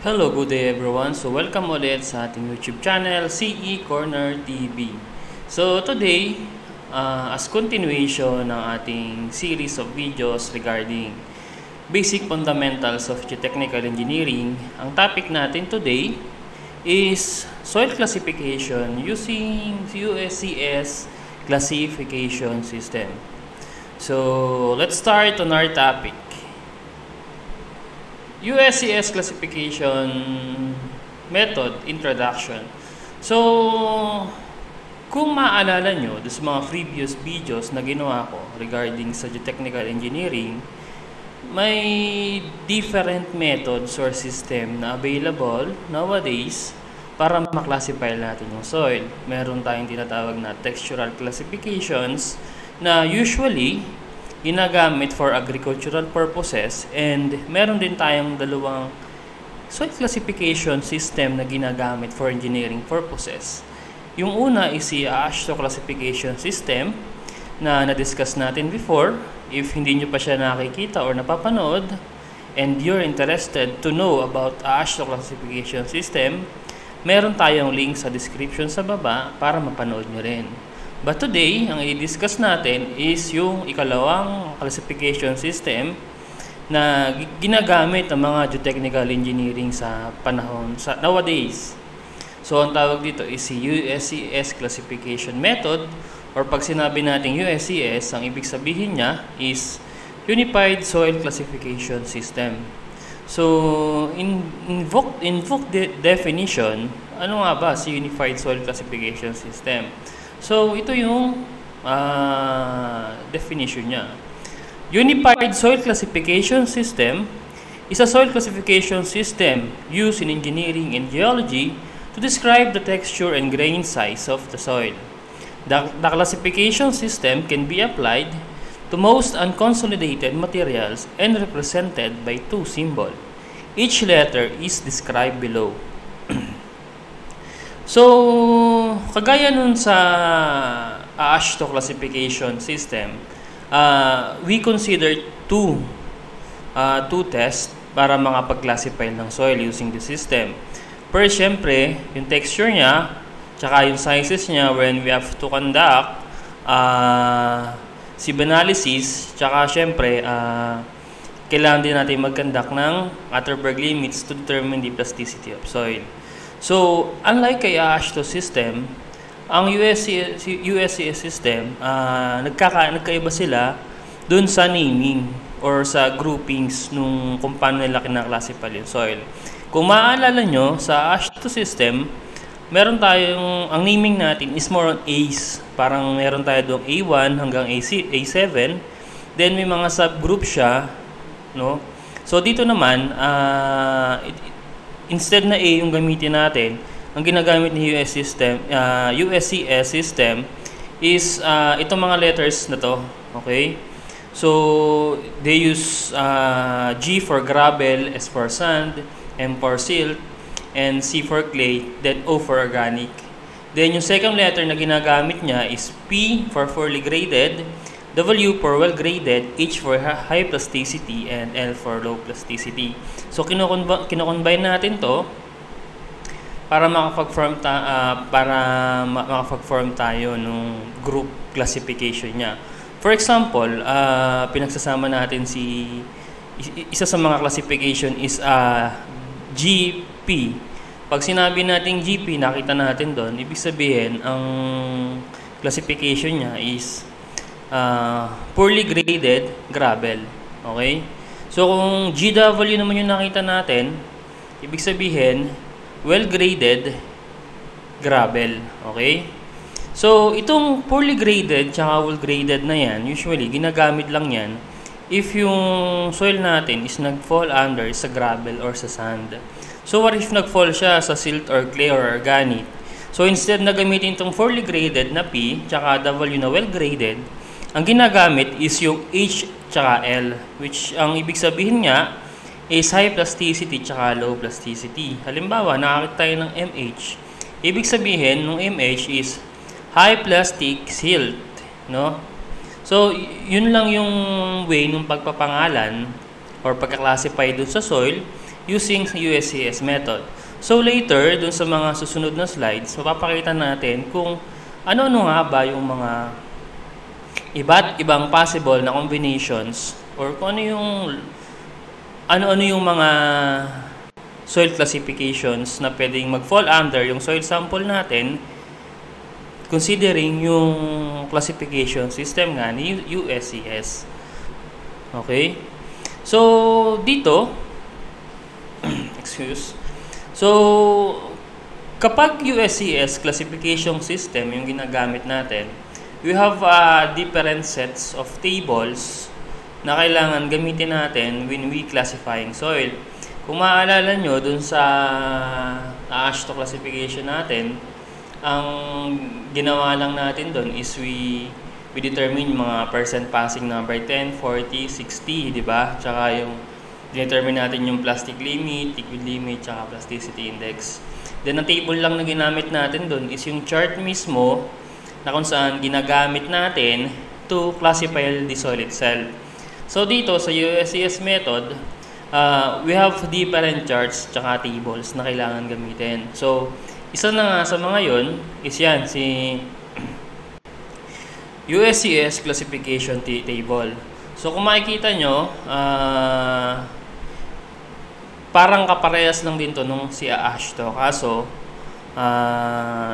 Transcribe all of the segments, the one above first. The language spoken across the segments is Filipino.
Hello, good day everyone. So welcome ulit sa ating YouTube channel, CE Corner TV. So today, as continuation ng ating series of videos regarding basic fundamentals of geotechnical engineering, ang topic natin today is soil classification using USCS classification system. So let's start on our topic. USCS classification method introduction. So, kung maaalala nyo sa mga previous videos na ginawa ko regarding sa geotechnical engineering, may different methods or system na available nowadays para maklasify natin yung soil. Meron tayong tinatawag na textural classifications na usually ginagamit for agricultural purposes, and meron din tayong dalawang soil classification system na ginagamit for engineering purposes. Yung una is si AASHTO classification system na na-discuss natin before. If hindi nyo pa siya nakikita or napapanood and you're interested to know about AASHTO classification system, meron tayong link sa description sa baba para mapanood nyo rin. But today, ang i-discuss natin is yung ikalawang classification system na ginagamit ng mga geotechnical engineering sa panahon nowadays. So, ang tawag dito is si USCS classification method, or pag sinabi natin USCS, ang ibig sabihin niya is Unified Soil Classification System. So, in definition, ano nga ba si Unified Soil Classification System? So, ito yung definition niya. Unified Soil Classification System is a soil classification system used in engineering and geology to describe the texture and grain size of the soil. The classification system can be applied to most unconsolidated materials and represented by two symbols. Each letter is described below. So, kagaya nun sa AASHTO classification system, we consider two tests para makapag-classify ng soil using the system. First, syempre, yung texture niya, tsaka yung sizes niya when we have to conduct sieve analysis, tsaka syempre, kailangan din natin mag-conduct ng Atterberg limits to determine the plasticity of soil. So, unlike kay AASHTO system, ang USCS system, nagkaiba sila dun sa naming or sa groupings nung kung paano nila kinaklasify yung soil. Kung maaalala nyo, sa AASHTO system, meron tayong, ang naming natin is more on A's. Parang meron tayo doong A1 hanggang A7. Then may mga subgroup siya, no? So, dito naman, instead na A yung gamitin natin, ang ginagamit ni USCS system is itong mga letters na to. Okay? So, they use G for gravel, S for sand, M for silt, and C for clay, then O for organic. Then, yung second letter na ginagamit niya is P for poorly graded, W for well-graded, H for high plasticity, and L for low plasticity. So, kino-combine natin to para makapag-form tayo nung group classification niya. For example, pinagsasama natin isa sa mga classification is GP. Pag sinabi natin GP, nakita natin doon, ibig sabihin, ang classification niya is poorly graded gravel. Okay? So, kung GW naman yung nakita natin, ibig sabihin, well-graded gravel. Okay? So, itong poorly graded tsaka well-graded na yan, usually, ginagamit lang yan if yung soil natin is nag-fall under sa gravel or sa sand. So, what if nag-fall siya sa silt or clay or organic? So, instead na gamitin itong poorly graded na P tsaka W na well-graded, ang ginagamit is yung H tsaka L, which ang ibig sabihin nga is high plasticity tsaka low plasticity. Halimbawa, nakakita tayo ng MH. Ibig sabihin, ng MH is high plastic silt, no? So, yun lang yung way ng pagpapangalan or pagka-classify dun sa soil using USCS method. So later, dun sa mga susunod na slides, mapapakita natin kung ano-ano nga ba yung mga iba't ibang possible na combinations or kung ano yung mga soil classifications na pwedeng mag-fall under yung soil sample natin considering yung classification system nga ni USCS. Okay? So, dito, So, kapag USCS classification system yung ginagamit natin, we have different sets of tables na kailangan gamitin natin when we classifying soil. Kung maaalala nyo, dun sa AASHTO classification natin, ang ginawa lang natin dun is we determine yung mga percent passing number 10, 40, 60, di ba? Tsaka yung determine natin yung plastic limit, liquid limit, tsaka plasticity index. Then, ang table lang na ginamit natin dun is yung chart mismo na kung saan ginagamit natin to classify the soil itself. So, dito sa USCS method, we have different charts tsaka tables na kailangan gamitin. So, isa na nga sa mga yon is yan, si USCS classification table. So, kung makikita nyo, parang kaparehas lang din to nung si AASHTO. Kaso,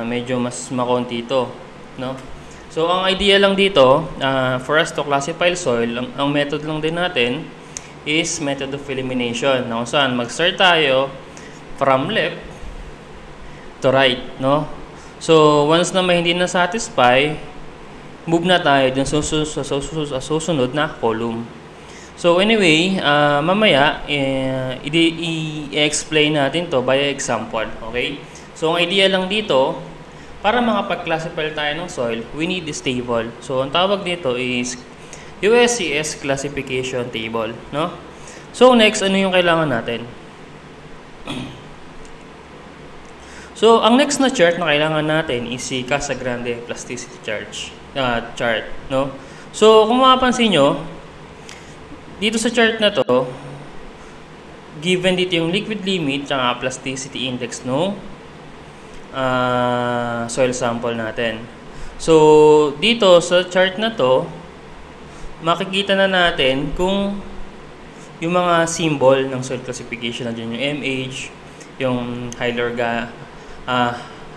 medyo mas makonti ito. No? So, ang idea lang dito, for us to classify soil, ang method lang din natin is method of elimination. Kung saan, mag-start tayo from left to right. No? So, once na may hindi na satisfy, move na tayo dun sa susunod na column. So anyway, mamaya i-explain natin to by example, okay? So ang idea lang dito, para makapag-classify tayo ng soil, we need this table. So ang tawag dito is USCS classification table, no? So next, ano yung kailangan natin? So ang next na chart na kailangan natin is si Casagrande plasticity chart, no? So kung mapapansin nyo, dito sa chart na to, given dito yung liquid limit at plasticity index no soil sample natin. So dito sa chart na to, makikita na natin kung yung mga symbol ng soil classification, nandiyan yung MH, yung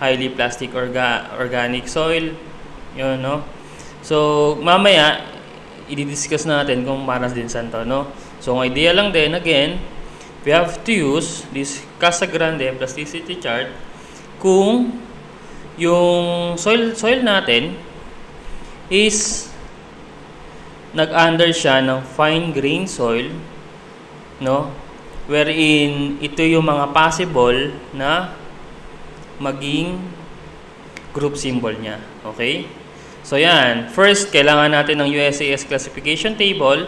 highly plastic organic soil, yun, no? So mamaya i-discuss natin kung para din saan to, no? So ang idea lang din, again, we have to use this Casagrande plasticity chart kung yung soil natin is nag-under siya ng fine grain soil, no? Wherein ito yung mga possible na maging group symbol niya. Okay? So yan, first kailangan natin ng USCS classification table.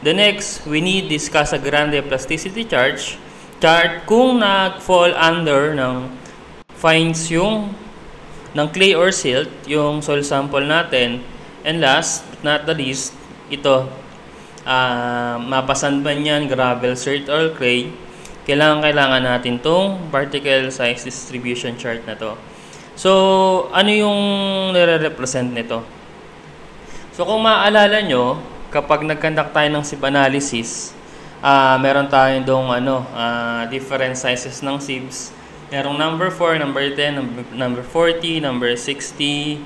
The next, we need this Casagrande plasticity chart kung nag-fall under ng fines yung ng clay or silt yung soil sample natin. And last but not the least, ito mapasan ba niyan, gravel, silt or clay, kailangan natin tong particle size distribution chart na to. So, ano yung nire-represent nito? So, kung maaalala nyo, kapag nag-conduct tayo ng sieve analysis, meron tayong dong different sizes ng sieves. Merong number 4, number 10, number 40, number 60,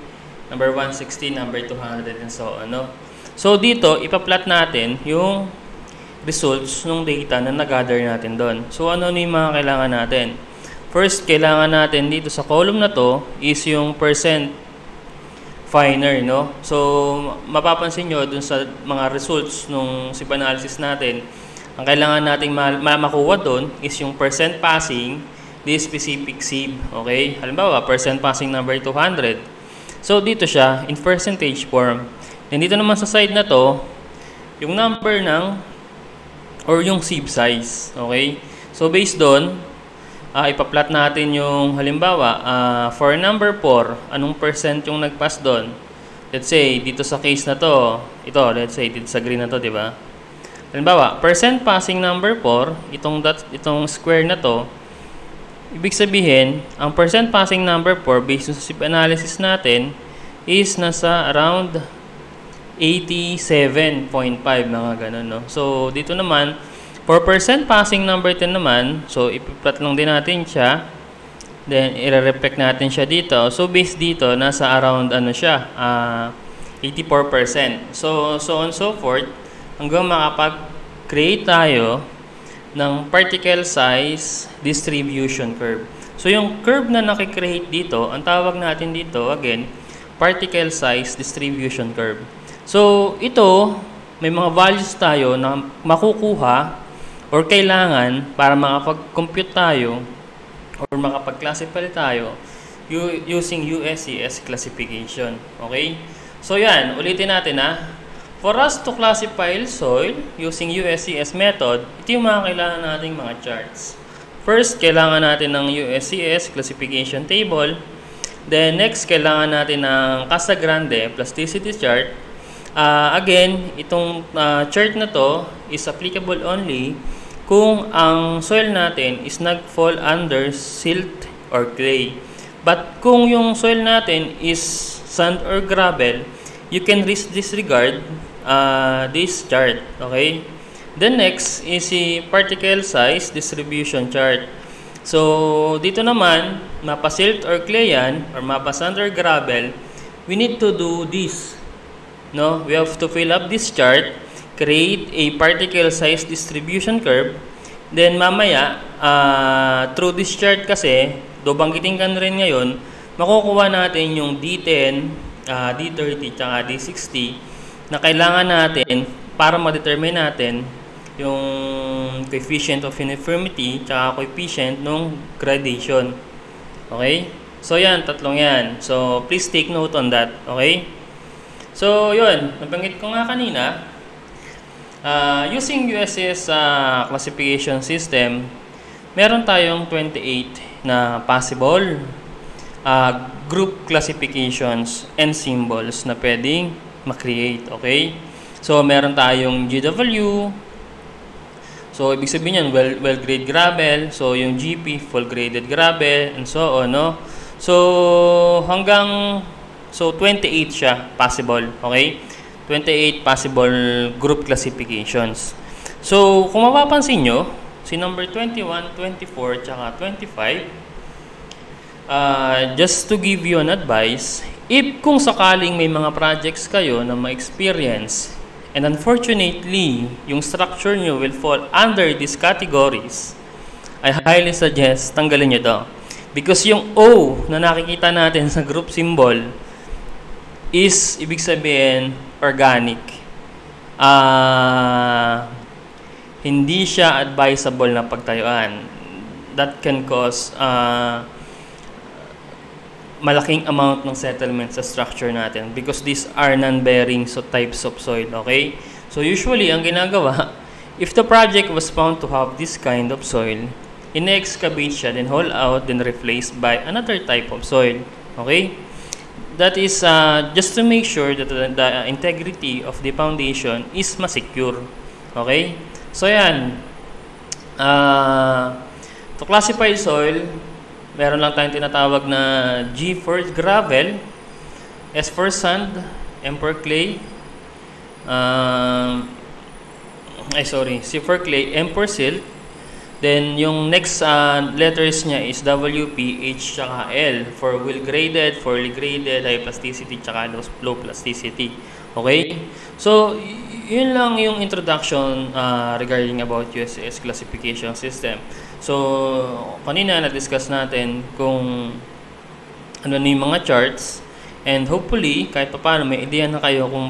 number 160, number 200, and so on. No? So, dito, ipa-plot natin yung results ng data na nag-gather natin doon. So, ano yung mga kailangan natin? First, kailangan natin dito sa column na to is yung percent finer, no? So, mapapansin nyo dun sa mga results nung sieve analysis natin, ang kailangan nating makuha doon is yung percent passing this specific sieve, okay? Halimbawa, percent passing number 200. So, dito siya in percentage form. And dito naman sa side na to, yung number ng or yung sieve size, okay? So, based doon, ipa-plot natin yung halimbawa, for number 4, anong percent yung nag-pass doon? Let's say, dito sa case na to, ito, let's say, dito sa green na to, di ba? Halimbawa, percent passing number 4, itong square na to, ibig sabihin, ang percent passing number 4 based sa SIP analysis natin is nasa around 87.5, mga ganun, no? So, dito naman, for percent passing number 10 naman, so ipiplot lang din natin siya. Then, i-reflect natin siya dito. So, based dito, nasa around, 84%. So on so forth, hanggang makapag-create tayo ng particle size distribution curve. So, yung curve na nakikreate dito, ang tawag natin dito, again, particle size distribution curve. So, ito, may mga values tayo na makukuha or kailangan para makapag-compute tayo or makapag-classify tayo using USES classification. Okay? So, yan. Ulitin natin, ha. For us to classify soil using USES method, ito yung mga kailangan nating mga charts. First, kailangan natin ng USES classification table. Then, next, kailangan natin ng Casagrande plasticity chart. Again, itong chart na to is applicable only kung ang soil natin is nag-fall under silt or clay. But kung yung soil natin is sand or gravel, you can disregard this chart. Okay? The next is the particle size distribution chart. So, dito naman, mapa silt or clay yan, or mapa sand or gravel, we need to do this. No? We have to fill up this chart, create a particle size distribution curve, then mamaya, through this chart kasi, do banggitin ka na rin ngayon, makukuha natin yung D10, D30, tsaka D60 na kailangan natin para ma-determine natin yung coefficient of uniformity tsaka coefficient ng gradation. Okay? So, yan. Tatlong yan. So, please take note on that. Okay? So, yun. Nabanggit ko nga kanina, using USES classification system, meron tayong 28 na possible group classifications and symbols na pwedeng ma-create. Okay? So, meron tayong GW. So, ibig sabihin yan, well-grade gravel. So, yung GP, full-graded gravel, and so on, no? So, 28 siya possible. Okay? 28 possible group classifications. So, kung mapapansin nyo, si number 21, 24, tsaka 25, just to give you an advice, if kung sakaling may mga projects kayo na ma-experience, and unfortunately, yung structure nyo will fall under these categories, I highly suggest tanggalin nyo to. Because yung O na nakikita natin sa group symbol is, ibig sabihin, organic. Hindi siya advisable na pagtayuan. That can cause malaking amount ng settlement sa structure natin because these are non-bearing types of soil. Okay? So usually, ang ginagawa, if the project was found to have this kind of soil, in-excavate siya, then haul out, then replaced by another type of soil. Okay? That is just to make sure that the integrity of the foundation is ma-secure. Okay? So yan. To classify soil, meron lang tayong tinatawag na G for gravel, S for sand, M for clay, C for clay, M for silt. Then, yung next letters niya is W, P, H, tsaka L for well-graded, poorly graded, high plasticity, tsaka low plasticity. Okay? So, yun lang yung introduction regarding about USES classification system. So, kanina na-discuss natin kung ano na yung mga charts, and hopefully, kahit pa paano, may idea na kayo kung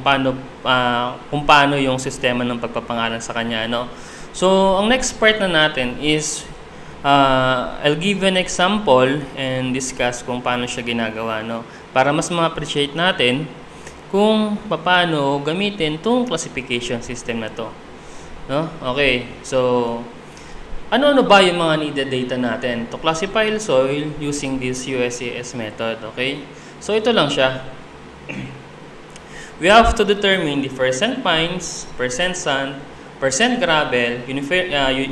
paano yung sistema ng pagpapangalan sa kanya, no? So, ang next part na natin is I'll give you an example and discuss kung paano siya ginagawa, no? Para mas ma-appreciate natin kung paano gamitin itong classification system na to, no? Okay, so ano ba yung mga needed data natin to classify soil using this USES method? Okay, so ito lang siya. We have to determine the percent fines, percent sand, percent gravel,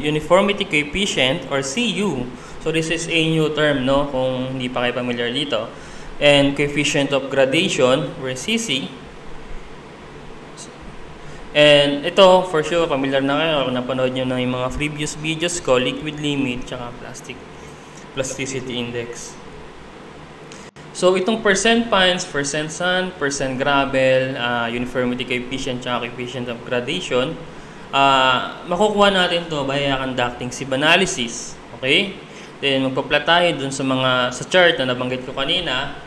uniformity coefficient or CU. So this is a new term, no, kung hindi pa kayo familiar dito. And coefficient of gradation or CC. And ito, for sure, familiar na kayo kung napanood nyo na yung mga previous videos ko, liquid limit, tsaka plasticity index. So, itong percent fines, percent sand, percent gravel, uniformity coefficient, tsaka coefficient of gradation, makukuha natin to by conducting sieve analysis. Okay? Then, magpa-plot tayo dun sa chart na nabanggit ko kanina.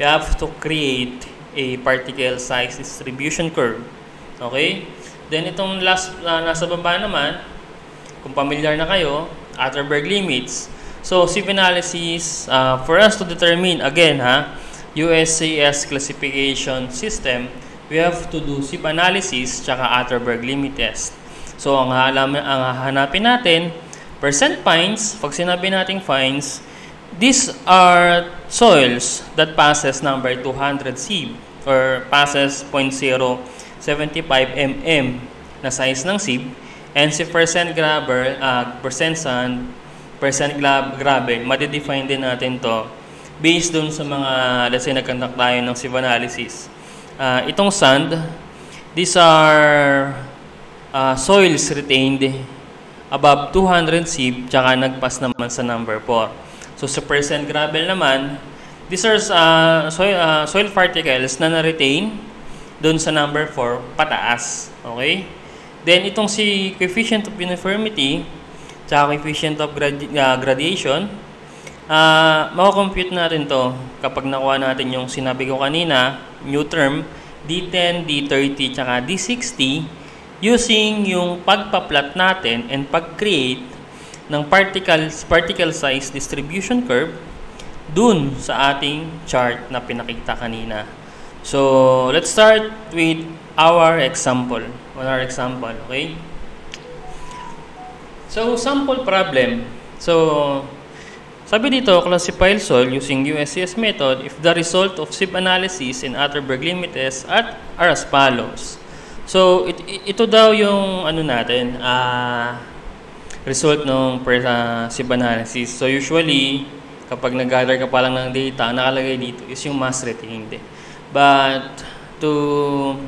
We have to create a particle size distribution curve. Okay? Then, itong last, nasa baba naman, kung familiar na kayo, Atterberg limits. So, sieve analysis, for us to determine, again, USCS classification system, we have to do sieve analysis tsaka Atterberg limit test. So, ang hahanapin natin, percent fines. Pag sinabi nating fines, these are soils that passes number 200 sieve or passes 0.075 mm na size ng sieve. And si percent gravel, percent sand, percent gravel, madidefine din natin to based dun sa mga, let's say, nagkandak tayo ng sieve analysis. Itong sand, these are soils retained above 200 sieve, tsaka nagpas naman sa number 4. So, sa percent gravel naman, these are soil particles na na-retain doon sa number 4, pataas. Okay? Then, itong si coefficient of uniformity, tsaka coefficient of gradation, makakompute natin to kapag nakuha natin yung sinabi ko kanina, new term, D10, D30, tsaka D60, using yung pagpa-plot natin and pag-create ng particle size distribution curve dun sa ating chart na pinakita kanina. So, let's start with our example. Okay? So, sample problem. So, sabi dito, classify soil using USCS method if the result of sieve analysis and Atterberg limit test are as follows. So, ito daw yung natin, result ng sieve analysis. So, usually, kapag nag-gather ka pa lang ng data, nakalagay dito is yung mass retained. But, to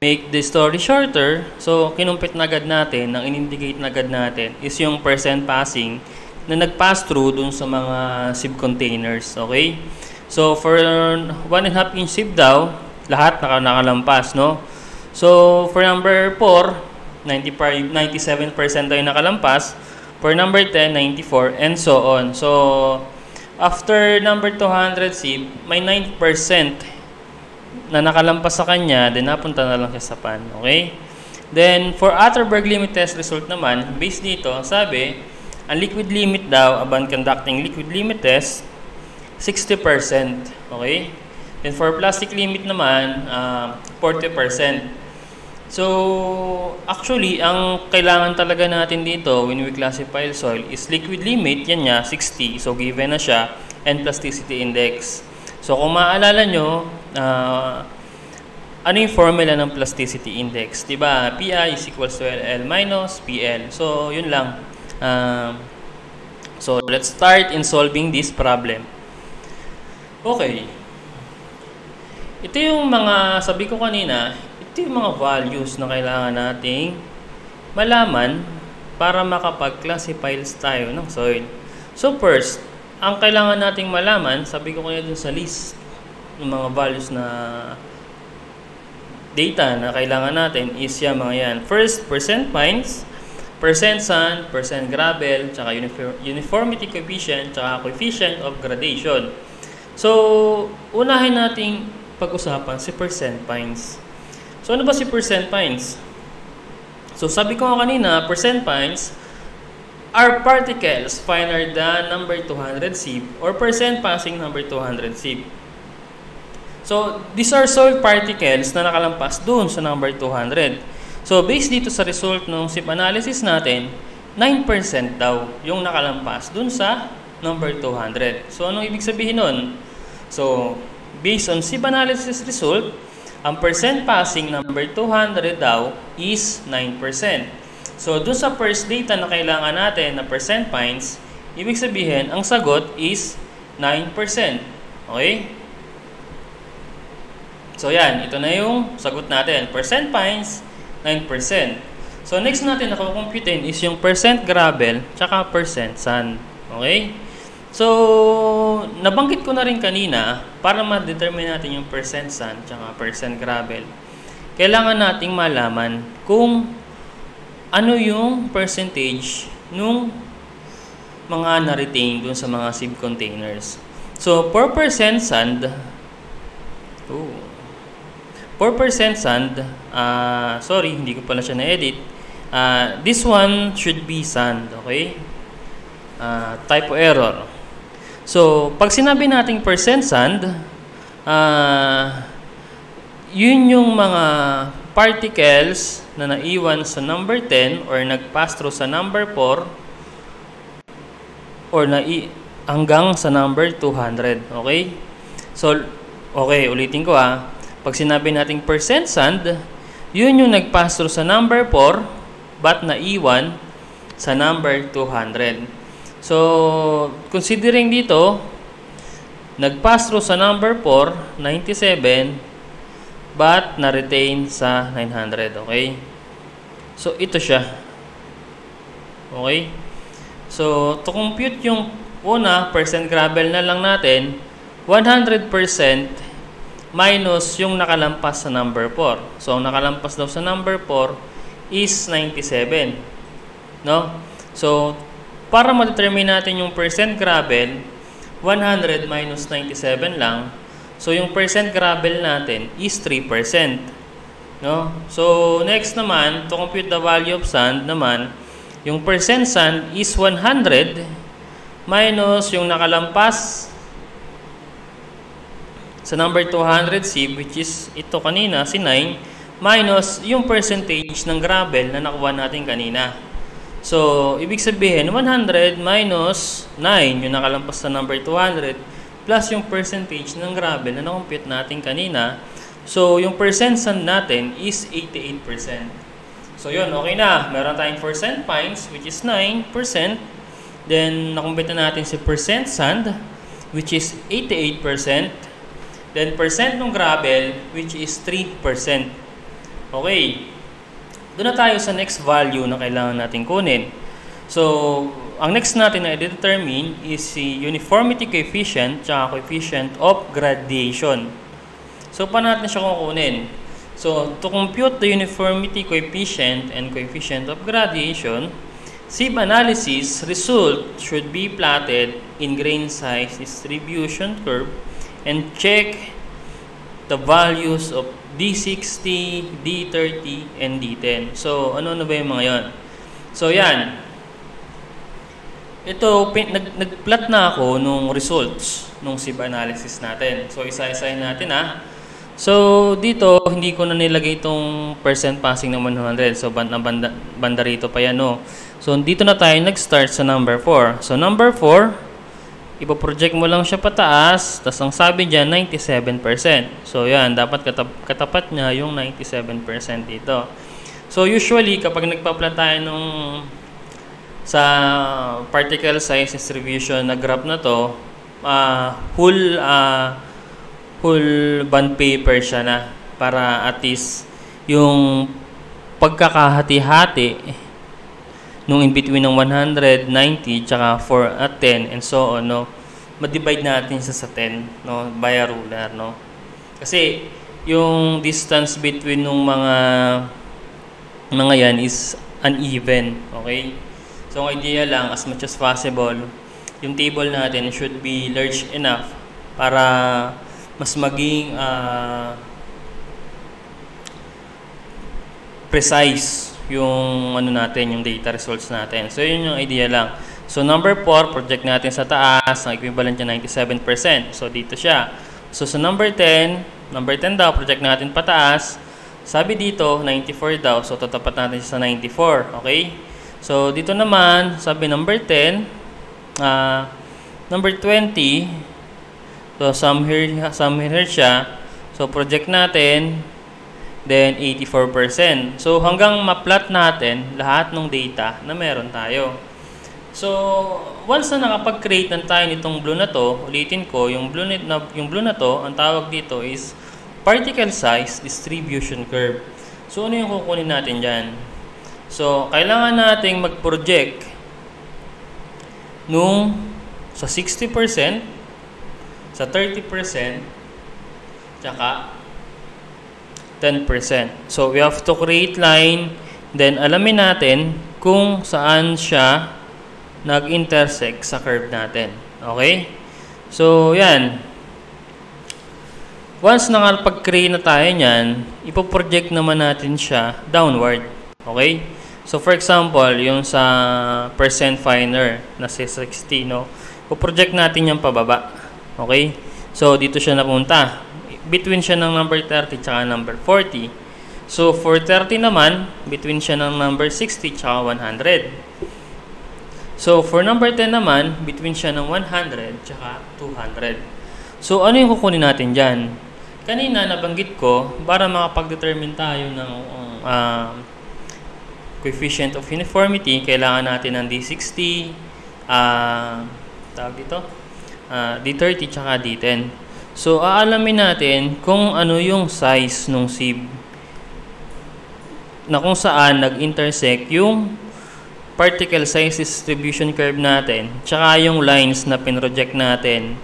make the story shorter, so, kinumpit na agad natin, ang in-indicate na agad natin, is yung percent passing na nag-pass through dun sa mga sieve containers. Okay? So, for 1.5 inch sieve daw, lahat nakalampas, no? So, for number 4, 97% tayo nakalampas. For number 10, 94, and so on. So, after number 200 sieve, may 9% na nakalampas sa kanya, then napunta na lang siya sa pan. Okay? Then, for Atterberg limit test result naman, based dito, sabi, ang liquid limit daw, upon conducting liquid limit test, 60%. Okay? Then, for plastic limit naman, 40%. So, actually, ang kailangan talaga natin dito when we classify soil is liquid limit, yan niya, 60. So, given na siya, and plasticity index. So, kung maaalala nyo, ano yung formula ng plasticity index? Diba? PI is equals to LL minus PL. So, yun lang. So, let's start in solving this problem. Okay. Ito yung mga, sabi ko kanina, ito yung mga values na kailangan nating malaman para makapag-classify tayo ng soil. So first, ang kailangan nating malaman, sabi ko kaya dun sa list ng mga values na data na kailangan natin is yung mga yan. First, percent fines, percent sand, percent gravel, tsaka uniformity coefficient, tsaka coefficient of gradation. So, unahin nating pag-usapan si percent fines. So, ano ba si percent fines? So, sabi ko kanina, percent fines are particles finer than number 200 sieve or percent passing number 200 sieve. So, these are soil particles na nakalampas doon sa number 200. So, based dito sa result ng sieve analysis natin, 9% daw yung nakalampas doon sa number 200. So, anong ibig sabihin nun? So, based on sieve analysis result, Ang percent passing number 200 daw is 9%. So, doon sa first data na kailangan natin na percent pints, ibig sabihin, ang sagot is 9%. Okay? So, yan. Ito na yung sagot natin. Percent pints, 9%. So, next natin na kukumputin is yung percent gravel tsaka percent sand. Okay? So, nabanggit ko na rin kanina, para ma-determine natin yung percent sand tsaka percent gravel, kailangan nating malaman kung ano yung percentage nung mga na-retain dun sa mga sieve containers. So, 4% sand, 4% sand, sorry, hindi ko pala siya na-edit. This one should be sand, okay? Typo error. So, pag sinabi nating percent sand, yun yung mga particles na naiwan sa number 10 or nag-pass through sa number 4 or hanggang sa number 200. Okay? So, okay, ulitin ko ha. Pag sinabi nating percent sand, yun yung nag-pass through sa number 4 but naiwan sa number 200. So, considering dito, nag-pass through sa number 4, 97, but na-retain sa 900. Okay? So, ito siya. Okay? So, to compute yung una, percent gravel na lang natin, 100% minus yung nakalampas sa number 4. So, ang nakalampas daw sa number 4 is 97. No? So, para ma-determine natin yung percent gravel, 100 minus 97 lang. So, yung percent gravel natin is 3%. No? So, next naman, to compute the value of sand naman, yung percent sand is 100 minus yung nakalampas sa number 200 sieve, which is ito kanina, si 9, minus yung percentage ng gravel na nakuha natin kanina. So, ibig sabihin, 100 minus 9, yung nakalampas sa number 200, plus yung percentage ng gravel na na-compute natin kanina. So, yung percent sand natin is 88%. So, yun, okay na. Meron tayong percent pints, which is 9%. Then, na-compute na natin si percent sand, which is 88%. Then, percent ng gravel, which is 3%. Okay. Doon na tayo sa next value na kailangan natin kunin. So, ang next natin na i-determine is si uniformity coefficient tsaka coefficient of gradation. So, paano natin siya kukunin? So, to compute the uniformity coefficient and coefficient of gradation, sieve analysis result should be plotted in grain size distribution curve and check the values of D60, D30, and D10. So, ano na ba yung mga yon? So, yan. Ito, nag-plot na ako nung results nung sieve analysis natin. So, isa-isahin natin ha. So, dito, hindi ko na nilagay itong percent passing ng 100. So, banda rito pa yan, no? So, dito na tayo nag-start sa number 4. So, number 4, ipoproject mo lang siya pataas, tapos ang sabi dyan, 97%. So, yan, dapat katapat niya yung 97% dito. So, usually, kapag nagpa-plot tayo nung sa particle size distribution na graph na to, whole bond paper siya na para at least yung pagkakahati-hati nung in between ng 100, 90, tsaka 4 at 10 and so on, no, ma-divide natin sa 10, no, by a ruler, no, kasi yung distance between nung mga yan is uneven. Okay? So, ang idea lang, as much as possible, yung table natin should be large enough para mas maging precise yung ano natin, yung data results natin. So, yun yung idea lang. So, number 4, project natin sa taas, ang equivalent niya 97%. So, dito siya. So, sa number 10 daw, project natin pataas. Sabi dito, 94 daw. So, tatapat natin siya sa 94. Okay? So, dito naman, sabi number 10, number 20, so, some here siya. So, project natin, then 84%. So, hanggang ma-plot natin lahat ng data na meron tayo. So, once na nakapag-create ng tayo nitong blue na to, ulitin ko, yung blue na to, ang tawag dito is particle size distribution curve. So, ano yung kukunin natin dyan? So, kailangan nating mag-project nung sa 60%, sa 30%, tsaka 10%. So, we have to create line, then alamin natin kung saan siya nag-intersect sa curve natin. Okay? So, yan. Once nakapag-create na tayo niyan, ipoproject naman natin siya downward. Okay? So, for example, yung sa percent finer na si 60, no? Ipoproject natin yung pababa. Okay? So, dito siya napunta. Between siya ng number 30 tsaka number 40. So, for 30 naman, between siya ng number 60 tsaka 100. So, for number 10 naman, between siya ng 100 tsaka 200. So, ano yung kukunin natin dyan? Kanina, nabanggit ko, para makapag-determine tayo ng coefficient of uniformity, kailangan natin ng D60, tawag dito, D30 tsaka D10. So, aalamin natin kung ano yung size ng sieve na kung saan nag-intersect yung particle size distribution curve natin tsaka yung lines na pinroject natin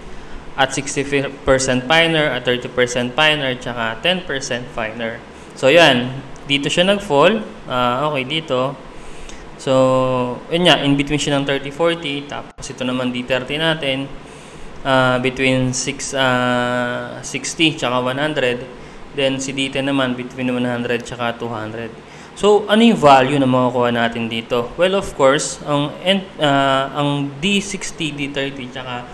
at 60% finer, at 30% finer, tsaka 10% finer. So, yan. Dito siya nag-fall. Okay, dito. So, yun nga. In between siya ng 30-40. Tapos, ito naman D30 natin. Between 60 tsaka 100. Then, si D10 naman between 100 tsaka 200. So, ano yung value na makukuha natin dito? Well, of course, ang D60, D30, tsaka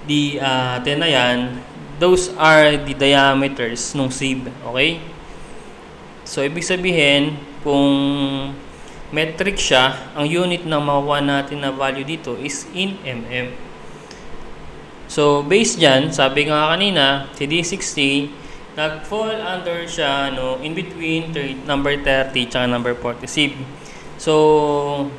D10 na yan, those are the diameters ng sieve. Okay? So, ibig sabihin, kung metric siya, ang unit na makukuha natin na value dito is in mm. So, based dyan, sabi nga kanina, si D60, nag-fall under siya in between number 30 tsaka number 40 sieve. So,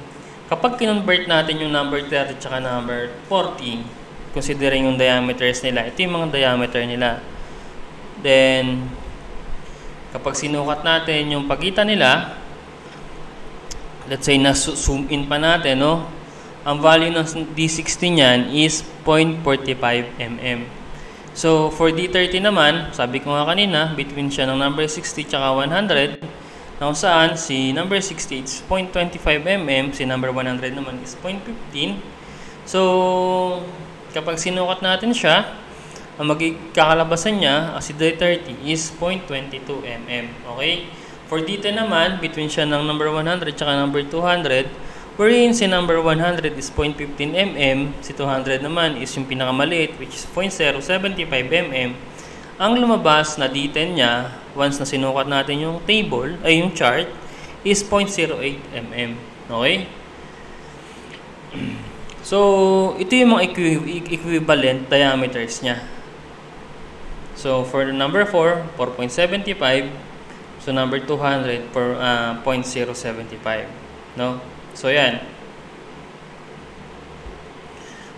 kapag kinonvert natin yung number 30 tsaka number 40, considering yung diameters nila, ito yung mga diameter nila. Then, kapag sinukat natin yung pagitan nila, let's say na-zoom in pa natin, no? Ang value ng D60 niyan is 0.45 mm. So, for D30 naman, sabi ko nga kanina, between siya ng number 60 tsaka 100, na kung saan si number 60 is 0.25 mm, si number 100 naman is 0.15. So, kapag sinukat natin siya, ang magkakalabasan niya, si D30 is 0.22 mm. Okay? For D10 naman, between siya ng number 100 tsaka number 200, wherein si number 100 is 0.15 mm, si 200 naman is yung pinakamaliit, which is 0.075 mm. Ang lumabas na D10 niya, once na sinukat natin yung table, ay yung chart, is 0.08 mm. Okay? So, ito yung mga equivalent diameters niya. So, for the number 4, 4.75. So, number 200 for 0.075. No? So, yan.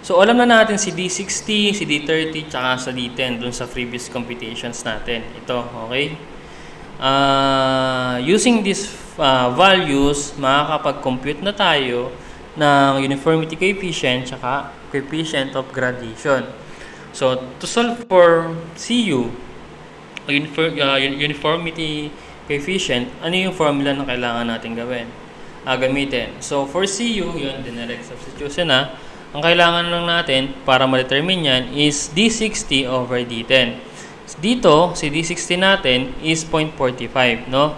So, alam na natin si D60, si D30, tsaka sa D10 dun sa previous computations natin. Ito, okay? Using these values, makakapag-compute na tayo ng uniformity coefficient tsaka coefficient of gradation. So, to solve for CU, uniformity coefficient, ano yung formula na kailangan natin gamitin? So, for CU, yun, direct substitution na. Ang kailangan lang natin para ma-determine yan is D60 over D10. Dito, si D60 natin is 0.45, no?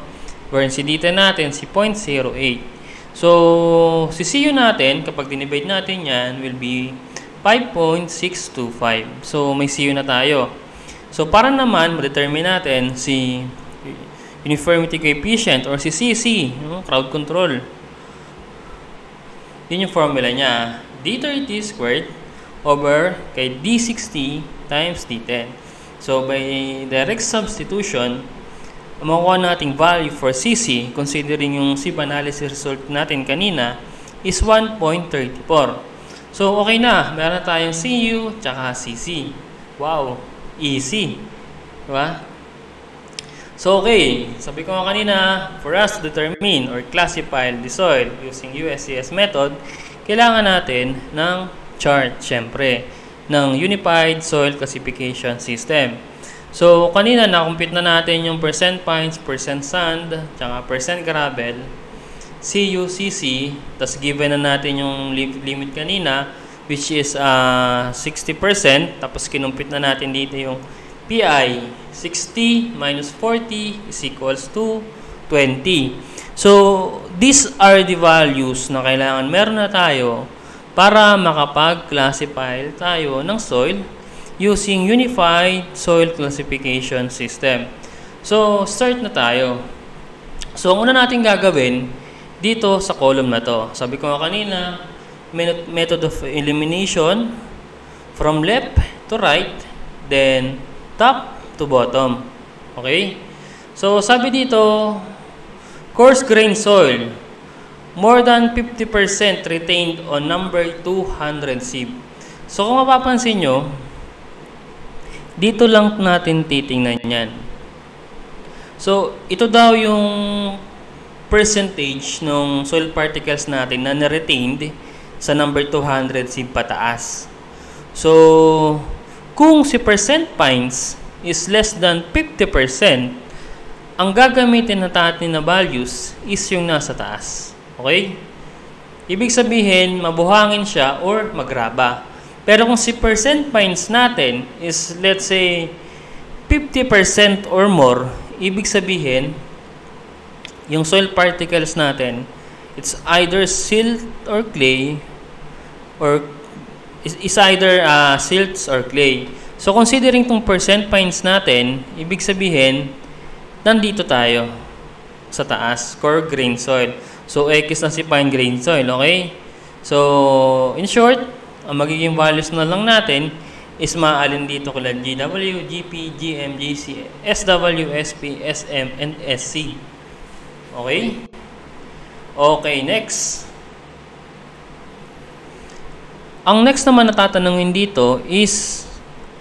Wherein si D10 natin, si 0.08. So, si CU natin, kapag dinivide natin yan, will be 5.625. So, may CU na tayo. So, para naman, ma-determine natin si uniformity coefficient or si CC, no? Crowd control. Yun yung formula niya. D30 squared over kay D60 times D10. So, by direct substitution, ang makuha nating value for CC, considering yung SIB analysis result natin kanina, is 1.34. So, okay na. Meron tayong CU tsaka CC. Wow! Easy. Diba? So, okay. Sabi ko nga kanina, for us to determine or classify the soil using USCS method, kailangan natin ng chart, syempre, ng Unified Soil Classification System. So, kanina na-compute na natin yung percent fines, percent sand, tsaka percent gravel, CU, CC, tas given na natin yung limit kanina, which is 60%, tapos kinumpute na natin dito yung PI, 60 minus 40 is equals to 20. So, these are the values na kailangan meron na tayo para makapag-classify tayo ng soil using Unified Soil Classification System. So, start na tayo. So, ang una natin gagawin dito sa column na to. Sabi ko nga kanina, method of elimination from left to right, then top to bottom. Okay? So, sabi dito, coarse grain soil, more than 50% retained on number 200 SIB. So, kung mapapansin nyo, dito lang natin titingnan yan. So, ito daw yung percentage ng soil particles natin na na-retained sa number 200 SIB pataas. So, kung si percent fines is less than 50%, ang gagamitin natin na values is yung nasa taas. Okay? Ibig sabihin, mabuhangin siya or magraba. Pero kung si percent fines natin is, let's say, 50% or more, ibig sabihin, yung soil particles natin, it's either silt or clay, or is either silts or clay. So, considering tong percent fines natin, ibig sabihin, nandito tayo sa taas, core grain soil. So, X na si fine grain soil, okay? So, in short, ang magiging values na lang natin is maaalin dito kula GW, GP, GM, GC, SW, SP, SM, and SC. Okay? Okay, next. Ang next naman na tatanungin dito is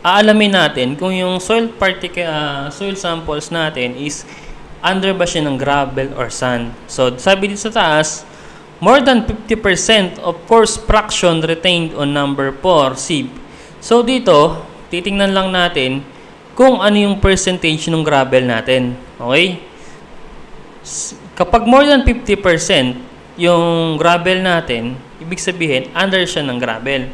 aalamin natin kung yung soil samples natin is under ba siya ng gravel or sand. So, sabi dito sa taas, more than 50% of coarse fraction retained on number 4 SIB. So, dito, titingnan lang natin kung ano yung percentage ng gravel natin. Okay? Kapag more than 50% yung gravel natin, ibig sabihin, under siya ng gravel.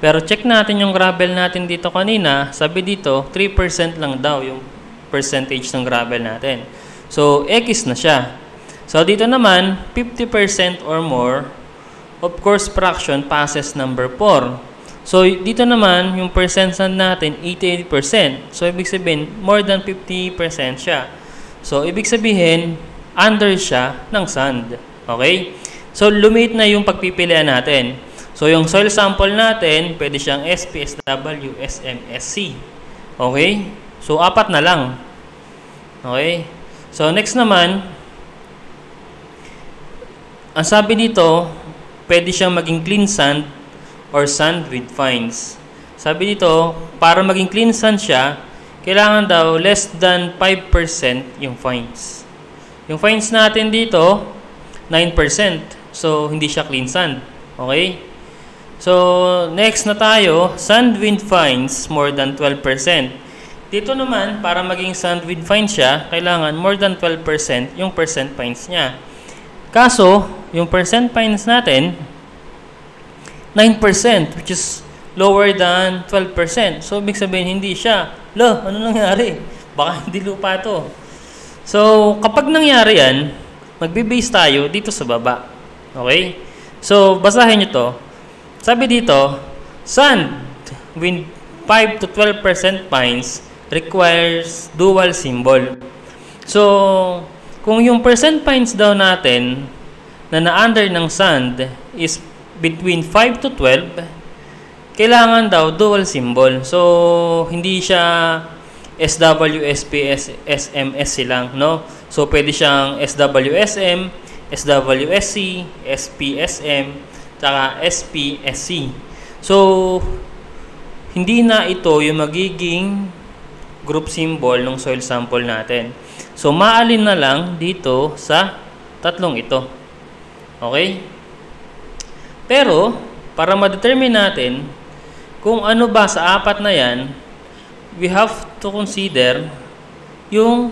Pero check natin yung gravel natin dito kanina. Sabi dito, 3% lang daw yung percentage ng gravel natin. So, X na siya. So, dito naman, 50% or more of coarse fraction passes number 4. So, dito naman, yung percent sand natin, 88%. So, ibig sabihin, more than 50% siya. So, ibig sabihin, under siya ng sand. Okay? So, lumit na yung pagpipilian natin. So, yung soil sample natin, pwede siyang SP, SW, SM, SC. Okay? So, 4 na lang. Okay? So, next naman, ang sabi dito, pwede siyang maging clean sand or sand with fines. Sabi dito, para maging clean sand siya, kailangan daw less than 5% yung fines. Yung fines natin dito, 9%. So, hindi siya clean sand. Okay? So, next na tayo, sand with fines more than 12%. Dito naman, para maging sand with fines siya, kailangan more than 12% yung percent fines niya. Kaso, yung percent fines natin, 9%, which is lower than 12%. So, ibig sabihin, hindi siya. Ano nangyari? Baka hindi lupa to. So, kapag nangyari yan, magbe-base tayo dito sa baba. Okay? So, basahin nyo to. Sabi dito, sand with 5 to 12% fines requires dual symbol. So, kung yung percent fines daw natin na na-under ng sand is between 5 to 12, kailangan daw dual symbol. So, hindi siya SWSP, SMSC lang, no? So, pwede siyang SWSM, SWSC, SPSM, tsaka SPSC. So, hindi na ito yung magiging group symbol ng soil sample natin. So, maalin na lang dito sa tatlong ito. Okay? Pero, para ma-determine natin kung ano ba sa apat na yan, we have to consider yung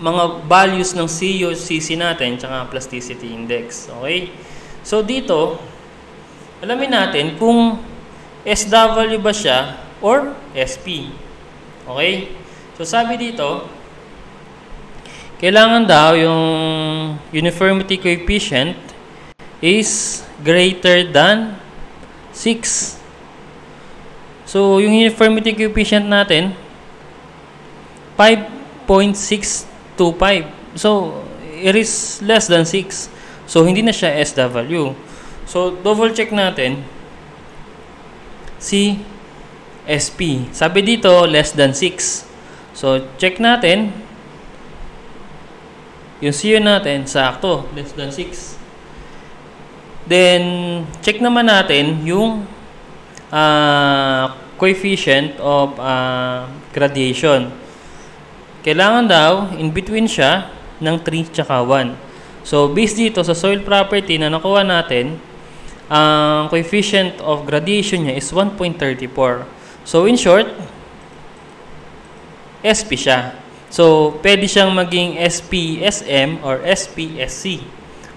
mga values ng CUCC natin tsaka plasticity index. Okay? So, dito, alamin natin kung SW ba siya or SP. Okay? So, sabi dito, kailangan daw yung uniformity coefficient is greater than 6. So, yung uniformity coefficient natin, 5.625. So, it is less than 6. So, hindi na siya SW. So, double check natin si SP. Sabi dito, less than 6. So, check natin. Yung CU natin, sakto, less than 6. Then, check naman natin yung coefficient of gradation. Kailangan daw, in between siya, ng 3 tsaka 1. So, based dito sa soil property na nakuha natin, ang coefficient of gradation niya is 1.34. So, in short, SP siya. So, pwede siyang maging SPSM or SPSC.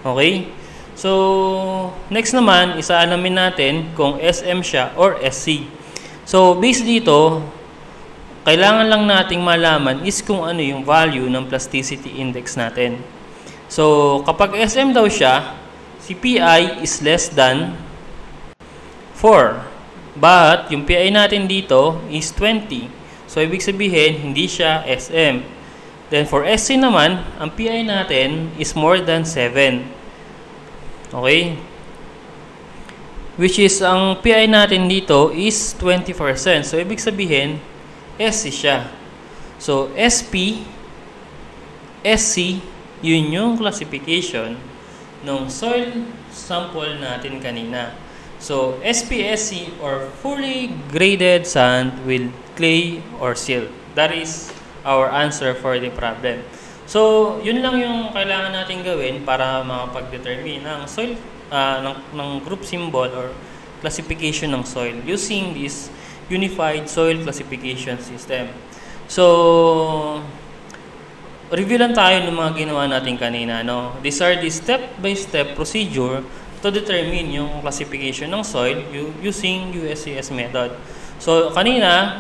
Okay? So, next naman, isaalamin natin kung SM siya or SC. So, based dito, kailangan lang nating malaman is kung ano yung value ng plasticity index natin. So, kapag SM daw siya, si PI is less than 4. But, yung PI natin dito is 20. So, ibig sabihin, hindi siya SM. Then, for SC naman, ang PI natin is more than 7. Okay? Which is, ang PI natin dito is 20%. So, ibig sabihin, SC siya. So, SP, SC, yun yung classification ng soil sample natin kanina. So, SPSC or fully graded sand with clay or silt. That is our answer for the problem. So, yun lang yung kailangan natin gawin para makapag-determine ng soil, ng group symbol or classification ng soil using this unified soil classification system. So, review lang tayo ng mga ginawa natin kanina, no? These are the step-by-step procedure to determine yung classification ng soil using USCS method. So, kanina,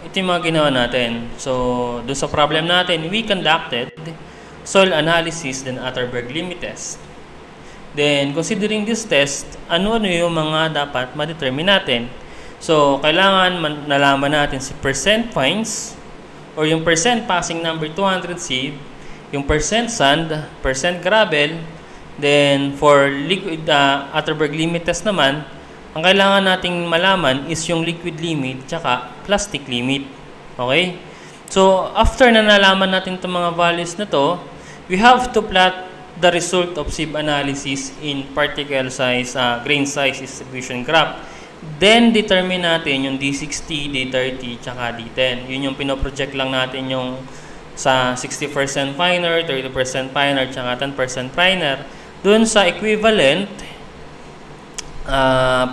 ito yung mga ginawa natin. So, doon sa problem natin, we conducted soil analysis then Atterberg limit test. Then, considering this test, ano-ano yung mga dapat ma-determine natin? So, kailangan nalaman natin si percent fines or yung percent passing number 200 sieve, yung percent sand, percent gravel. Then, for liquid Atterberg limit test naman, ang kailangan nating malaman is yung liquid limit tsaka plastic limit. Okay? So, after na nalaman natin itong mga values na to, we have to plot the result of sieve analysis in particle size, grain size distribution graph. Then, determine natin yung D60, D30, tsaka D10. Yun yung pinoproject lang natin yung sa 60% finer, 30% finer, tsaka 10% finer. Doon sa equivalent,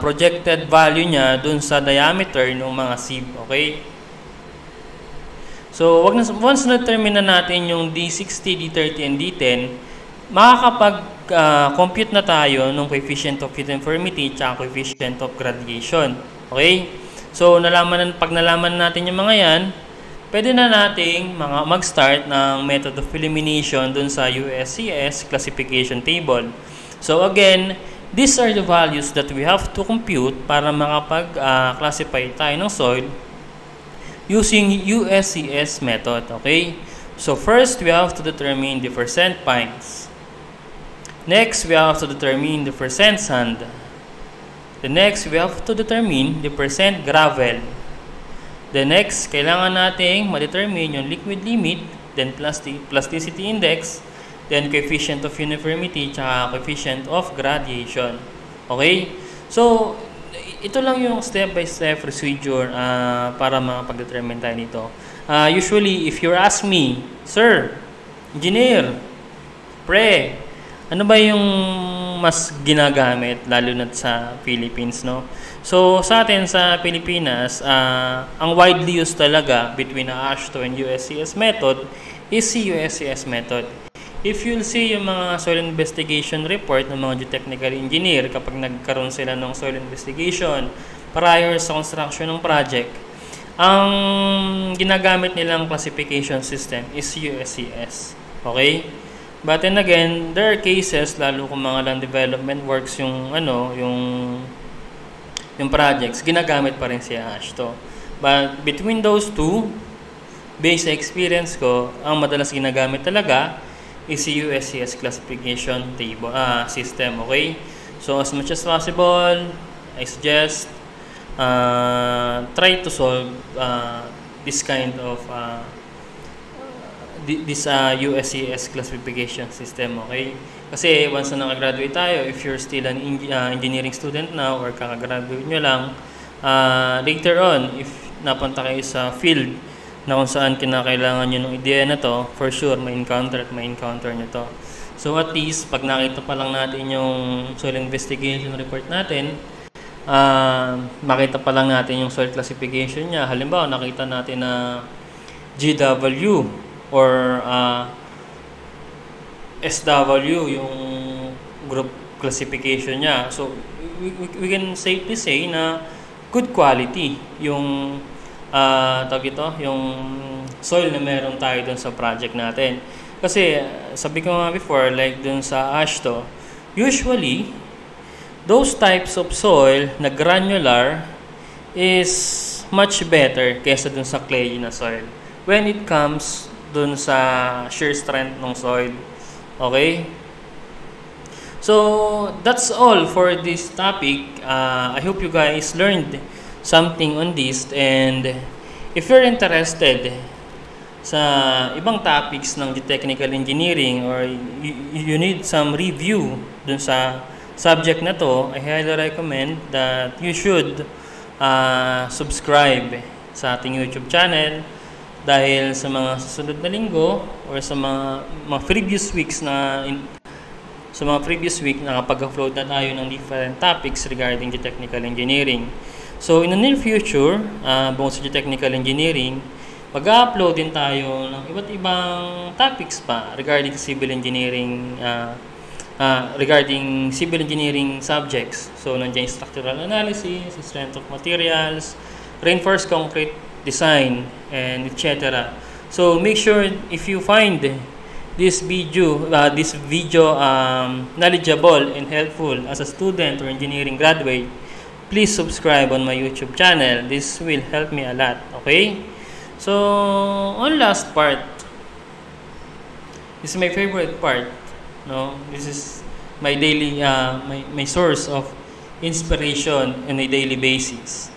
projected value niya doon sa diameter ng mga sieve. Okay? So, once na-determine na natin yung D60, D30, and D10, makakapag-compute na tayo ng coefficient of uniformity at coefficient of gradation. Okay? So, pag nalaman natin yung mga yan, pwede na nating mag-start ng method of elimination dun sa USCS classification table. So, again, these are the values that we have to compute para makapag-classify tayo ng soil using USCS method. Okay? So, first, we have to determine the percent fines. Next, we have to determine the percent sand. The next, we have to determine the percent gravel. Then next, kailangan nating ma-determine yung liquid limit, then plasticity index, then coefficient of uniformity, tsaka coefficient of gradation. Okay? So, ito lang yung step-by-step procedure para makapag-determine tayo nito. Usually, if you ask me, Sir, Engineer, Pre, ano ba yung mas ginagamit lalo na sa Philippines, no? So, sa atin sa Pilipinas, ang widely used talaga between AASHTO and USCS method is si USCS method. If you'll see yung mga soil investigation report ng mga geotechnical engineer kapag nagkaroon sila ng soil investigation prior sa construction ng project, ang ginagamit nilang classification system is USCS. Okay? But then again, there are cases, lalo kung mga land development works yung projects, ginagamit pa rin si AASHTO. But between those two, based sa experience ko, ang madalas ginagamit talaga is si USCS classification table system. Okay? So as much as possible, I suggest try to solve this kind of this USCS classification system. Okay? Kasi once na nakagraduate tayo, if you're still an engineering student now or kakagraduate nyo lang, later on, if napunta kayo sa field na kung saan kinakailangan nyo ng ideya na to, for sure, may encounter nyo to. So at least, pag nakita pa lang natin yung soil investigation report natin, makita pa lang natin yung soil classification niya. Halimbawa, nakita natin na GW or SW yung group classification niya. So, we can safely say na good quality yung yung soil na meron tayo dun sa project natin. Kasi, sabi ko nga before, like dun sa AASHTO, usually, those types of soil na granular is much better kaysa dun sa clayey na soil when it comes dun sa shear strength ng soil. Okay? So, that's all for this topic. I hope you guys learned something on this, and if you're interested sa ibang topics ng geotechnical engineering or you need some review dun sa subject na to, I highly recommend that you should subscribe sa ating YouTube channel. Dahil sa mga susunod na linggo or sa mga previous weeks nakapag-upload na tayo ng different topics regarding geotechnical engineering. So in the near future, bukod sa geotechnical engineering, mag-upload din tayo ng iba't ibang topics pa regarding civil engineering subjects. So nandiyan structural analysis, strength of materials, reinforced concrete design, and etc. So make sure if you find this video knowledgeable and helpful as a student or engineering graduate, please subscribe on my YouTube channel. This will help me a lot. Okay? So on last part, this is my favorite part. No, this is my daily my source of inspiration on a daily basis.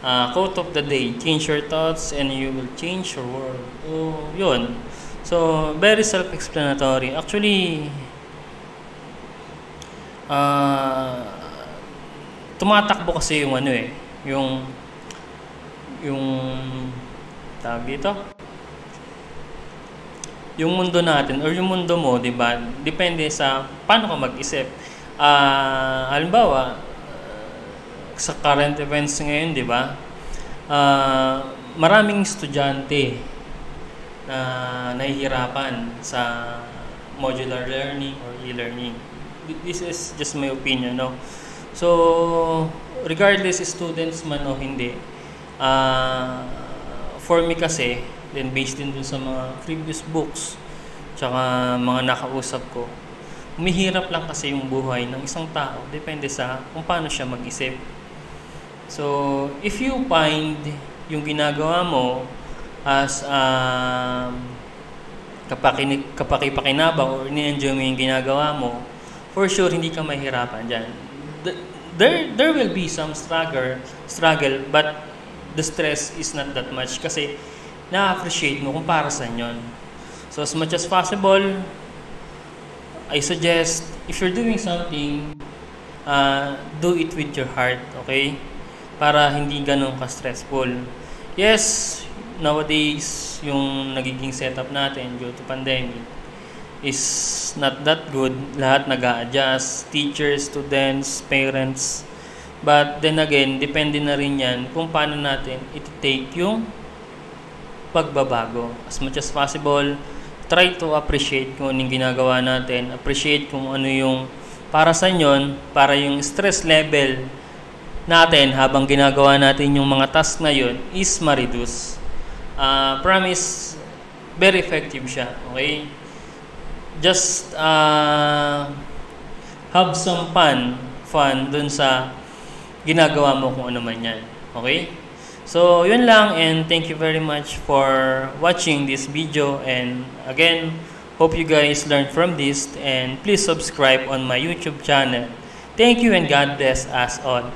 Quote of the day, change your thoughts and you will change your world. Oh, yun. So, very self-explanatory. Actually, tumatakbo kasi yung yung tawag dito, yung mundo natin or yung mundo mo, di ba? Depende sa paano ka mag-isip. Halimbawa, sa current events ngayon, di ba? Maraming estudyante na nahihirapan sa modular learning or e-learning. This is just my opinion, no? So, regardless students man o hindi, for me kasi, then based din dun sa mga previous books, tsaka mga nakausap ko, humihirap lang kasi yung buhay ng isang tao. Depende sa kung paano siya mag-isip. So, if you find yung ginagawa mo as kapakipakinabang or ni-enjoy mo yung ginagawa mo, for sure hindi ka mahirapan dyan. There will be some struggle, but the stress is not that much kasi na-appreciate mo kung para saan yun. So as much as possible, I suggest if you're doing something, do it with your heart, okay? Para hindi ganun ka-stressful. Yes, nowadays, yung nagiging setup natin due to pandemic is not that good. Lahat nag-a-adjust, teachers, students, parents. But then again, depende na rin yan kung paano natin iti-take yung pagbabago. As much as possible, try to appreciate kung anong ginagawa natin. Appreciate kung ano yung para sa yon, para yung stress level natin habang ginagawa natin yung mga task na yun is ma-reduce. Promise, very effective siya. Okay? Just have some fun dun sa ginagawa mo kung ano man yan. Okay? So, yun lang, and thank you very much for watching this video, and again, hope you guys learned from this, and please subscribe on my YouTube channel. Thank you and God bless us all.